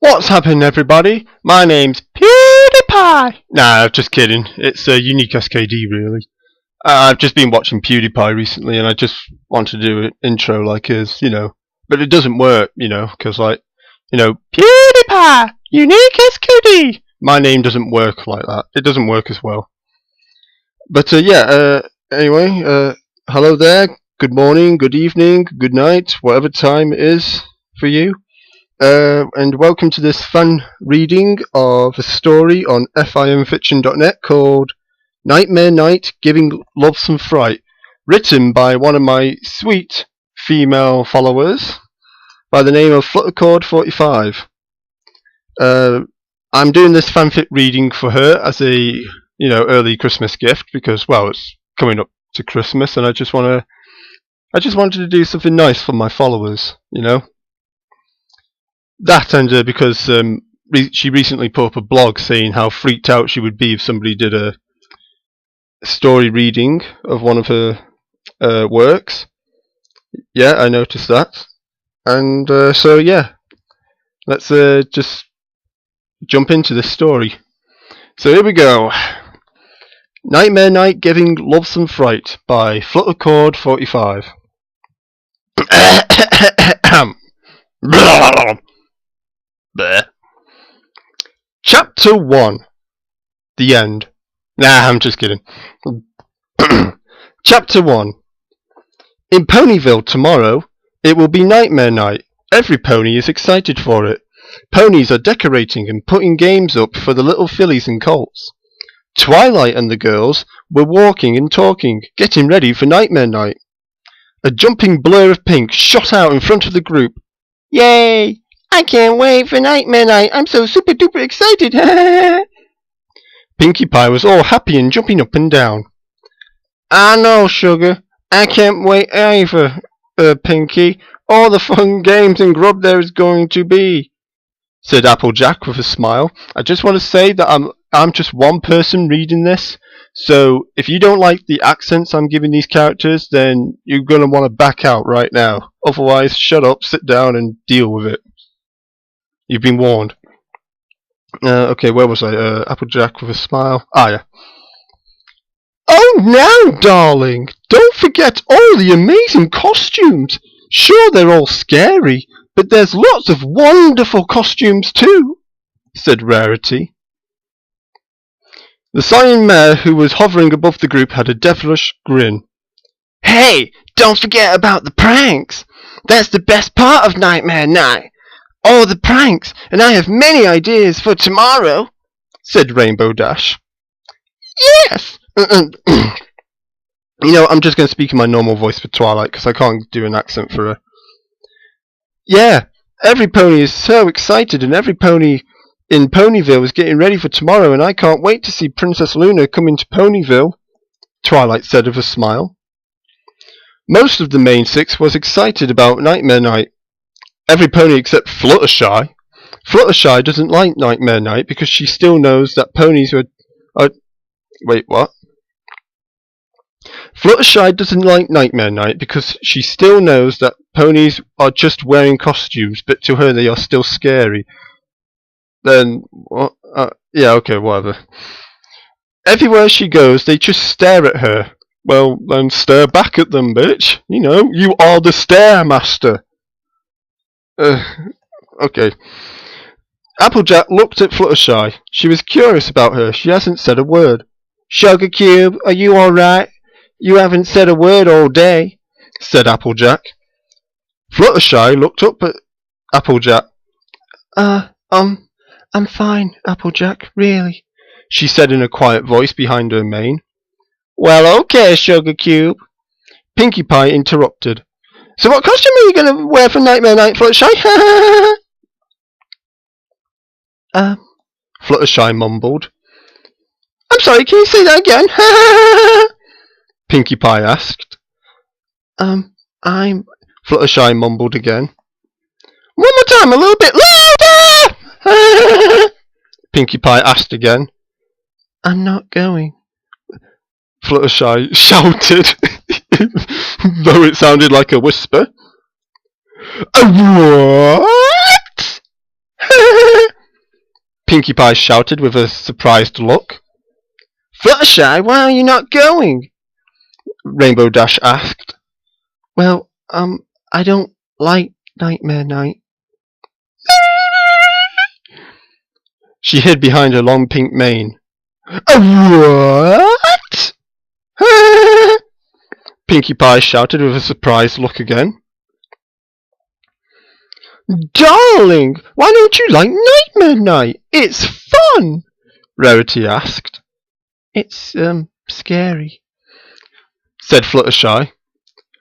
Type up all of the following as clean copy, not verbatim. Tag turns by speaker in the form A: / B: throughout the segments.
A: What's happening, everybody? My name's PewDiePie! Nah, just kidding. It's UniqueSKD, really. I've just been watching PewDiePie recently, and I just want to do an intro like his, But it doesn't work, because, PewDiePie! UniqueSKD! My name doesn't work like that. It doesn't work as well. But, anyway, hello there. Good morning, good evening, good night, whatever time it is for you. And welcome to this fun reading of a story on FIMfiction.net called Nightmare Night Giving Love Some Fright, written by one of my sweet female followers by the name of Fluttercord45. I'm doing this fanfic reading for her as a early Christmas gift because, well, it's coming up to Christmas, and I just wanted to do something nice for my followers, That and because she recently put up a blog saying how freaked out she would be if somebody did a story reading of one of her works. Yeah, I noticed that. And so yeah, let's just jump into this story. So here we go. Nightmare Night Giving Love Some Fright by Fluttercord45. Chapter 1. The End. Nah, I'm just kidding. Chapter 1. In Ponyville tomorrow, it will be Nightmare Night. Every pony is excited for it. Ponies are decorating and putting games up for the little fillies and colts. Twilight and the girls were walking and talking, getting ready for Nightmare Night. A jumping blur of pink shot out in front of the group. Yay! I can't wait for Nightmare Night. I'm so super duper excited. Pinkie Pie was all happy and jumping up and down. I know, Sugar. I can't wait either, Pinkie. All the fun games and grub there is going to be, said Applejack with a smile. I just want to say that I'm just one person reading this, so if you don't like the accents I'm giving these characters, then you're going to want to back out right now. Otherwise, shut up, sit down and deal with it. You've been warned. Okay, where was I? Applejack with a smile. Ah, yeah. Oh, now, darling, don't forget all the amazing costumes. Sure, they're all scary, but there's lots of wonderful costumes too, said Rarity. The Cyan Mare, who was hovering above the group, had a devilish grin. Hey, don't forget about the pranks. That's the best part of Nightmare Night. All the pranks, and I have many ideas for tomorrow, said Rainbow Dash. Yes! I'm just going to speak in my normal voice for Twilight, because I can't do an accent for her. Yeah, every pony is so excited, and every pony in Ponyville is getting ready for tomorrow, and I can't wait to see Princess Luna come into Ponyville, Twilight said with a smile. Most of the main six was excited about Nightmare Night. Every pony except Fluttershy. Fluttershy doesn't like Nightmare Night because she still knows that ponies are... Wait, what? Fluttershy doesn't like Nightmare Night because she still knows that ponies are just wearing costumes, but to her they are still scary. Then, what? Yeah, okay, whatever. Everywhere she goes, they just stare at her. Well, then stare back at them, bitch. You are the Stare Master. Okay. Applejack looked at Fluttershy. She was curious about her. She hasn't said a word. Sugar Cube, are you alright? You haven't said a word all day, said Applejack. Fluttershy looked up at Applejack. I'm fine, Applejack, really, she said in a quiet voice behind her mane. Well, okay, Sugar Cube. Pinkie Pie interrupted. So what costume are you going to wear for Nightmare Night, Fluttershy? Fluttershy mumbled. I'm sorry, can you say that again? Pinkie Pie asked. Fluttershy mumbled again. One more time, a little bit louder! Pinkie Pie asked again. I'm not going, Fluttershy shouted, though it sounded like a whisper. What? Pinkie Pie shouted with a surprised look. Fluttershy, why are you not going? Rainbow Dash asked. Well, I don't like Nightmare Night. She hid behind her long pink mane. What? Pinkie Pie shouted with a surprised look again. Darling, why don't you like Nightmare Night? It's fun, Rarity asked. It's, scary, said Fluttershy.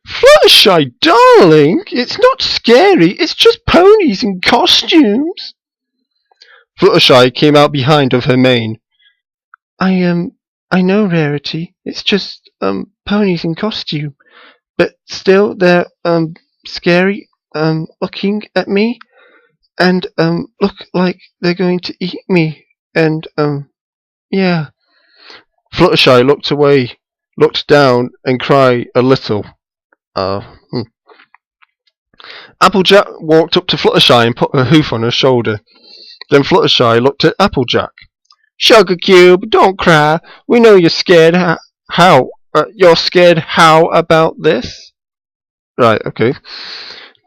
A: Fluttershy, darling, it's not scary, it's just ponies in costumes. Fluttershy came out behind of her mane. I know, Rarity, it's just, ponies in costume, but still they're, scary, looking at me, and, look like they're going to eat me, and, yeah. Fluttershy looked away, looked down, and cried a little. Applejack walked up to Fluttershy and put her hoof on her shoulder. Then Fluttershy looked at Applejack. Sugar Cube, don't cry. We know you're scared. How? You're scared how about this? Right, okay.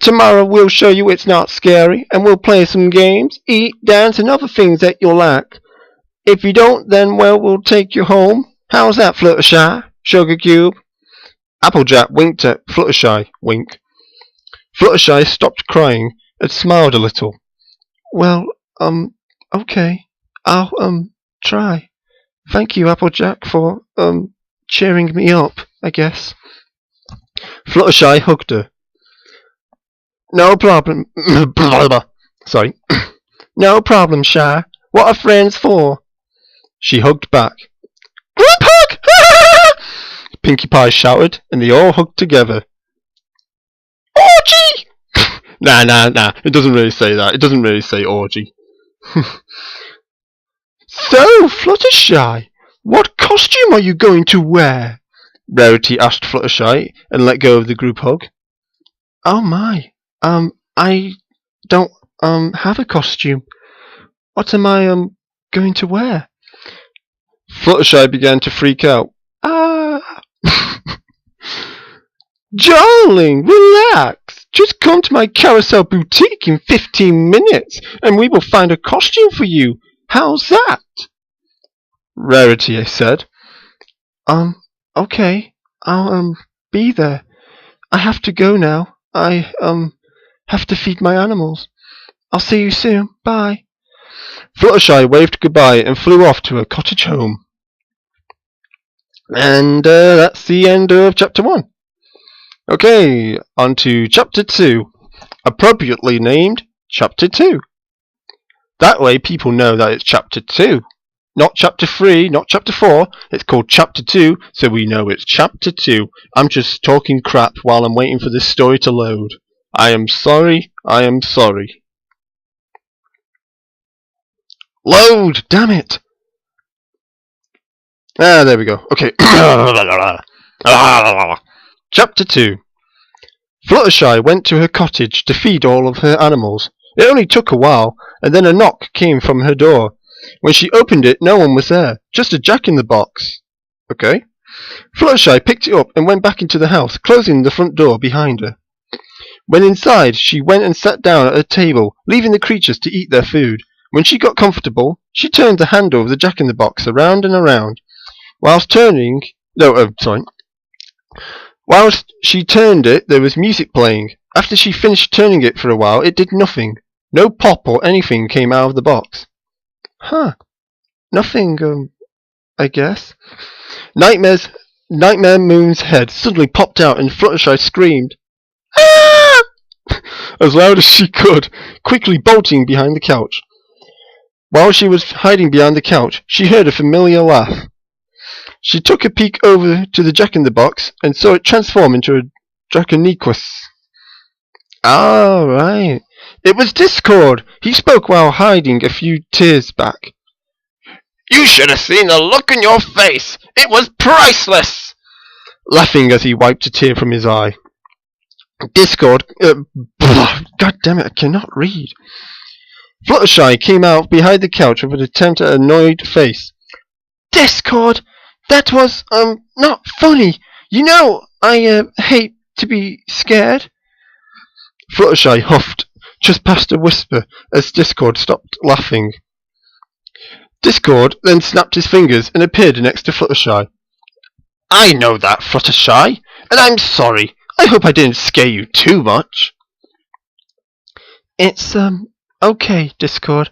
A: Tomorrow we'll show you it's not scary, and we'll play some games, eat, dance, and other things that you'll like. If you don't, then, well, we'll take you home. How's that, Fluttershy? Sugar Cube? Applejack winked at Fluttershy. Wink. Fluttershy stopped crying and smiled a little. Well, okay. I'll, try. Thank you, Applejack, for, cheering me up, I guess. Fluttershy hugged her. No problem. Sorry. No problem, Shy. What are friends for? She hugged back. Group hug! Pinkie Pie shouted, and they all hugged together. Orgy! Nah. It doesn't really say that. It doesn't really say orgy. So, Fluttershy, what costume are you going to wear? Rarity asked Fluttershy, and let go of the group hug. Oh my. I don't, have a costume. What am I, going to wear? Fluttershy began to freak out. Darling, relax. Just come to my carousel boutique in 15 minutes, and we will find a costume for you. How's that? Rarity, I said. Okay. I'll, be there. I have to go now. I, have to feed my animals. I'll see you soon. Bye. Fluttershy waved goodbye and flew off to her cottage home. And that's the end of Chapter 1. Okay, on to Chapter 2. Appropriately named Chapter 2. That way people know that it's Chapter 2. Not Chapter 3, not Chapter 4. It's called Chapter 2, so we know it's Chapter 2. I'm just talking crap while I'm waiting for this story to load. I am sorry. Load! Damn it! There we go. Okay. Chapter 2. Fluttershy went to her cottage to feed all of her animals. It only took a while, and then a knock came from her door. When she opened it, no one was there, just a jack-in-the-box. Okay. Fluttershy picked it up and went back into the house, closing the front door behind her. When inside, she went and sat down at a table, leaving the creatures to eat their food. When she got comfortable, she turned the handle of the jack-in-the-box around and around. Whilst she turned it, there was music playing. After she finished turning it for a while, it did nothing. No pop or anything came out of the box. Huh. Nothing, I guess. Nightmare Moon's head suddenly popped out and Fluttershy screamed. Ah! As loud as she could, quickly bolting behind the couch. While she was hiding behind the couch, she heard a familiar laugh. She took a peek over to the jack-in-the-box and saw it transform into a Draconequus. Ah, right. It was Discord. He spoke while hiding a few tears back. You should have seen the look on your face. It was priceless. Laughing as he wiped a tear from his eye. Discord. God damn it, I cannot read. Fluttershy came out behind the couch with an attempt at an annoyed face. Discord! That was, not funny! You know, I, hate to be scared. Fluttershy huffed, just past a whisper, as Discord stopped laughing. Discord then snapped his fingers and appeared next to Fluttershy. I know that, Fluttershy, and I'm sorry. I hope I didn't scare you too much. It's, okay, Discord.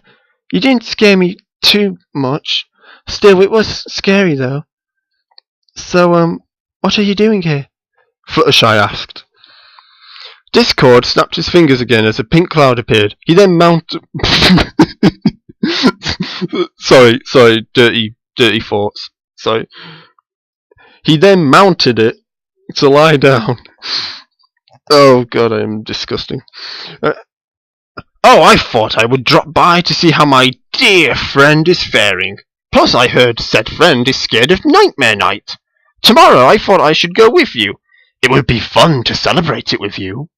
A: You didn't scare me too much. Still, it was scary, though. So, what are you doing here? Fluttershy asked. Discord snapped his fingers again as a pink cloud appeared. He then mounted... sorry, dirty thoughts. Sorry. He then mounted it to lie down. Oh god, I am disgusting. Oh, I thought I would drop by to see how my dear friend is faring. Plus I heard said friend is scared of Nightmare Night. Tomorrow I thought I should go with you. It would be fun to celebrate it with you.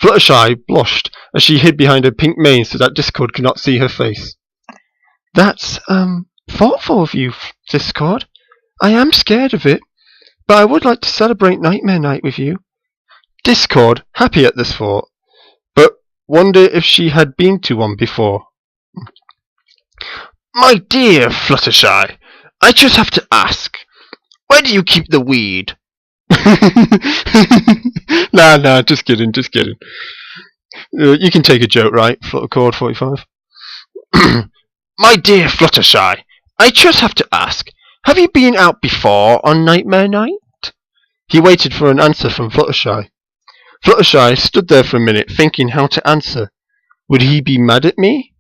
A: Fluttershy blushed as she hid behind her pink mane so that Discord could not see her face. That's, thoughtful of you, Discord. I am scared of it, but I would like to celebrate Nightmare Night with you. Discord, happy at this thought, but wondered if she had been to one before. My dear Fluttershy, I just have to ask, where do you keep the weed? Nah, just kidding. You can take a joke, right, Fluttercord 45? My dear Fluttershy, I just have to ask, have you been out before on Nightmare Night? He waited for an answer from Fluttershy. Fluttershy stood there for a minute thinking how to answer. Would he be mad at me?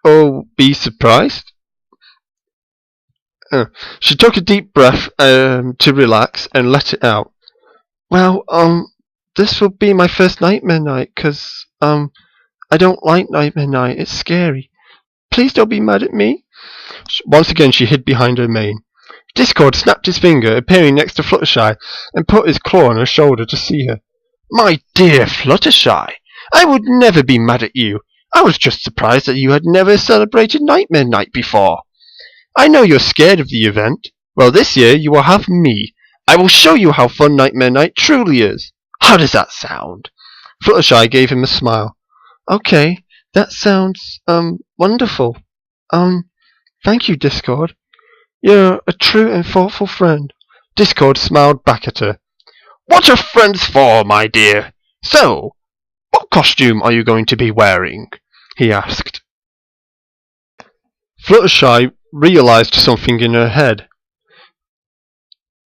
A: Or be surprised? She took a deep breath to relax and let it out. Well, this will be my first Nightmare Night, 'cause, I don't like Nightmare Night. It's scary. Please don't be mad at me. Once again she hid behind her mane. Discord snapped his finger, appearing next to Fluttershy, and put his claw on her shoulder to see her. My dear Fluttershy, I would never be mad at you. I was just surprised that you had never celebrated Nightmare Night before. I know you're scared of the event. Well, this year you will have me. I will show you how fun Nightmare Night truly is. How does that sound? Fluttershy gave him a smile. Okay, that sounds, wonderful. Thank you, Discord. You're a true and thoughtful friend. Discord smiled back at her. What are friends for, my dear? So, what costume are you going to be wearing? He asked. Fluttershy realized something in her head.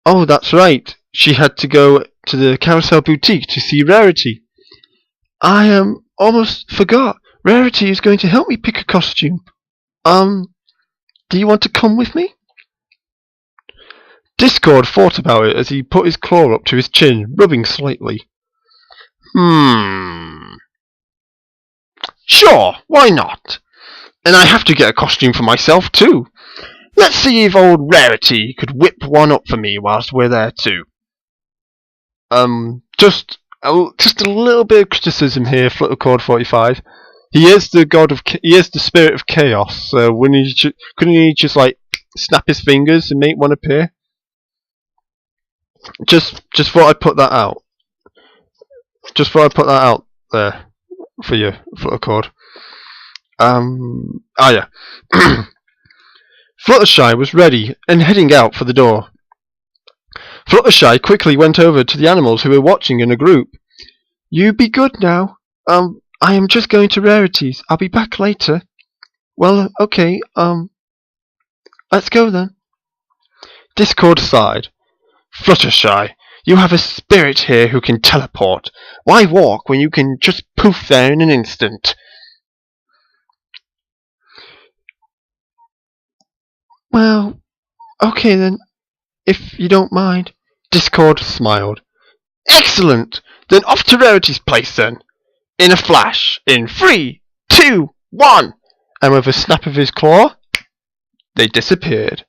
A: Oh, that's right. She had to go to the Carousel Boutique to see Rarity. I almost forgot. Rarity is going to help me pick a costume. Do you want to come with me? Discord thought about it as he put his claw up to his chin, rubbing slightly. Sure, why not? And I have to get a costume for myself too. Let's see if old Rarity could whip one up for me whilst we're there too. Just a little bit of criticism here, Fluttercord 45. He is the spirit of chaos. So couldn't he just like snap his fingers and make one appear? Just thought I'd put that out. Just thought I'd put that out there for you, Fluttercord. Yeah. Fluttershy was ready and heading out for the door. Fluttershy quickly went over to the animals who were watching in a group. You be good now. I am just going to Rarity's. I'll be back later. Well, okay, let's go then. Discord sighed. Fluttershy, you have a spirit here who can teleport. Why walk when you can just poof there in an instant? Well, okay then, if you don't mind. Discord smiled. Excellent! Then off to Rarity's place then. In a flash. In 3, 2, 1. And with a snap of his claw, they disappeared.